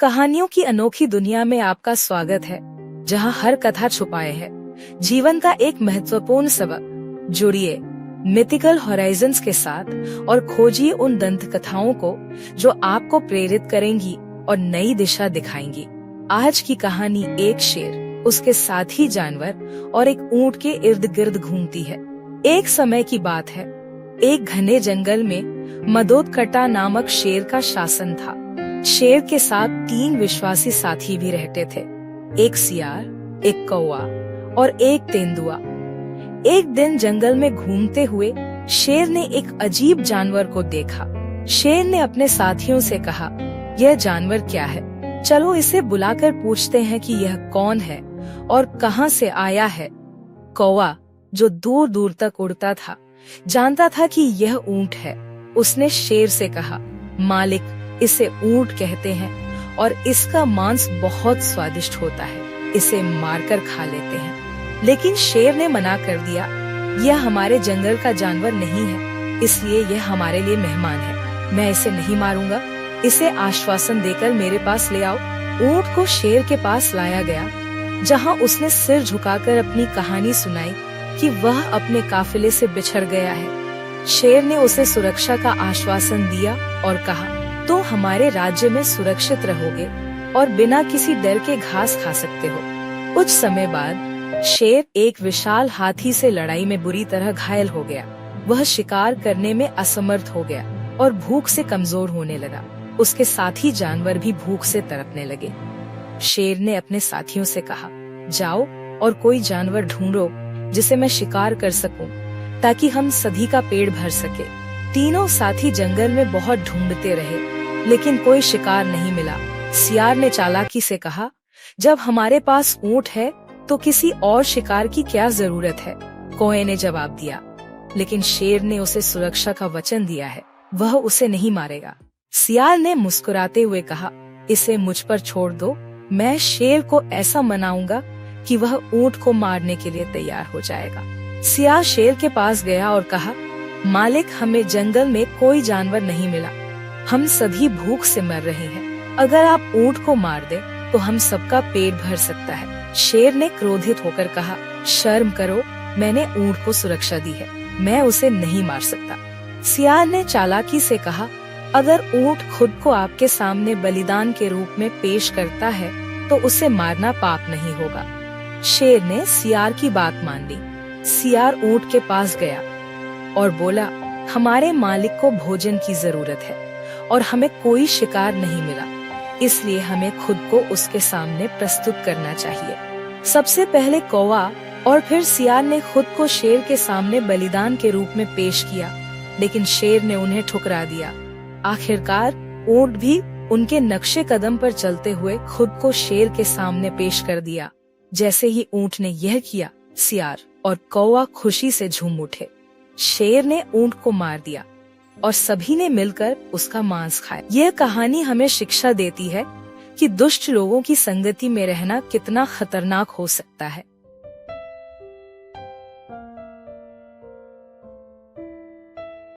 कहानियों की अनोखी दुनिया में आपका स्वागत है, जहां हर कथा छुपाए है जीवन का एक महत्वपूर्ण सबक। जुड़िए मिथिकल हॉराइजन्स के साथ और खोजिए उन दंत कथाओं को जो आपको प्रेरित करेंगी और नई दिशा दिखाएंगी। आज की कहानी एक शेर, उसके साथी जानवर और एक ऊंट के इर्द गिर्द घूमती है। एक समय की बात है, एक घने जंगल में मदोदकटा नामक शेर का शासन था। शेर के साथ 3 विश्वासी साथी भी रहते थे, एक सियार, एक कौवा और एक तेंदुआ। एक दिन जंगल में घूमते हुए शेर ने एक अजीब जानवर को देखा। शेर ने अपने साथियों से कहा, यह जानवर क्या है? चलो इसे बुलाकर पूछते हैं कि यह कौन है और कहां से आया है। कौवा, जो दूर दूर तक उड़ता था, जानता था कि यह ऊंट है। उसने शेर से कहा, मालिक, इसे ऊंट कहते हैं और इसका मांस बहुत स्वादिष्ट होता है, इसे मारकर खा लेते हैं। लेकिन शेर ने मना कर दिया, यह हमारे जंगल का जानवर नहीं है, इसलिए यह हमारे लिए मेहमान है, मैं इसे नहीं मारूंगा। इसे आश्वासन देकर मेरे पास ले आओ। ऊंट को शेर के पास लाया गया, जहां उसने सिर झुकाकर अपनी कहानी सुनाई कि वह अपने काफिले से बिछड़ गया है। शेर ने उसे सुरक्षा का आश्वासन दिया और कहा, तुम हमारे राज्य में सुरक्षित रहोगे और बिना किसी डर के घास खा सकते हो। कुछ समय बाद शेर एक विशाल हाथी से लड़ाई में बुरी तरह घायल हो गया। वह शिकार करने में असमर्थ हो गया और भूख से कमजोर होने लगा। उसके साथी जानवर भी भूख से तड़पने लगे। शेर ने अपने साथियों से कहा, जाओ और कोई जानवर ढूंढो जिसे मैं शिकार कर सकूं, ताकि हम सभी का पेट भर सके। तीनों साथी जंगल में बहुत ढूंढते रहे, लेकिन कोई शिकार नहीं मिला। सियार ने चालाकी से कहा, जब हमारे पास ऊंट है तो किसी और शिकार की क्या जरूरत है। कौवे ने जवाब दिया, लेकिन शेर ने उसे सुरक्षा का वचन दिया है, वह उसे नहीं मारेगा। सियार ने मुस्कुराते हुए कहा, इसे मुझ पर छोड़ दो, मैं शेर को ऐसा मनाऊंगा कि वह ऊंट को मारने के लिए तैयार हो जाएगा। सियार शेर के पास गया और कहा, मालिक, हमें जंगल में कोई जानवर नहीं मिला, हम सभी भूख से मर रहे हैं। अगर आप ऊंट को मार दे तो हम सबका पेट भर सकता है। शेर ने क्रोधित होकर कहा, शर्म करो, मैंने ऊंट को सुरक्षा दी है, मैं उसे नहीं मार सकता। सियार ने चालाकी से कहा, अगर ऊंट खुद को आपके सामने बलिदान के रूप में पेश करता है तो उसे मारना पाप नहीं होगा। शेर ने सियार की बात मान ली। सियार ऊंट के पास गया और बोला, हमारे मालिक को भोजन की जरूरत है और हमें कोई शिकार नहीं मिला, इसलिए हमें खुद को उसके सामने प्रस्तुत करना चाहिए। सबसे पहले कौवा और फिर सियार ने खुद को शेर के सामने बलिदान के रूप में पेश किया, लेकिन शेर ने उन्हें ठुकरा दिया। आखिरकार ऊंट भी उनके नक्शे कदम पर चलते हुए खुद को शेर के सामने पेश कर दिया। जैसे ही ऊंट ने यह किया, सियार और कौवा खुशी से झूम उठे। शेर ने ऊंट को मार दिया और सभी ने मिलकर उसका मांस खाया। यह कहानी हमें शिक्षा देती है कि दुष्ट लोगों की संगति में रहना कितना खतरनाक हो सकता है।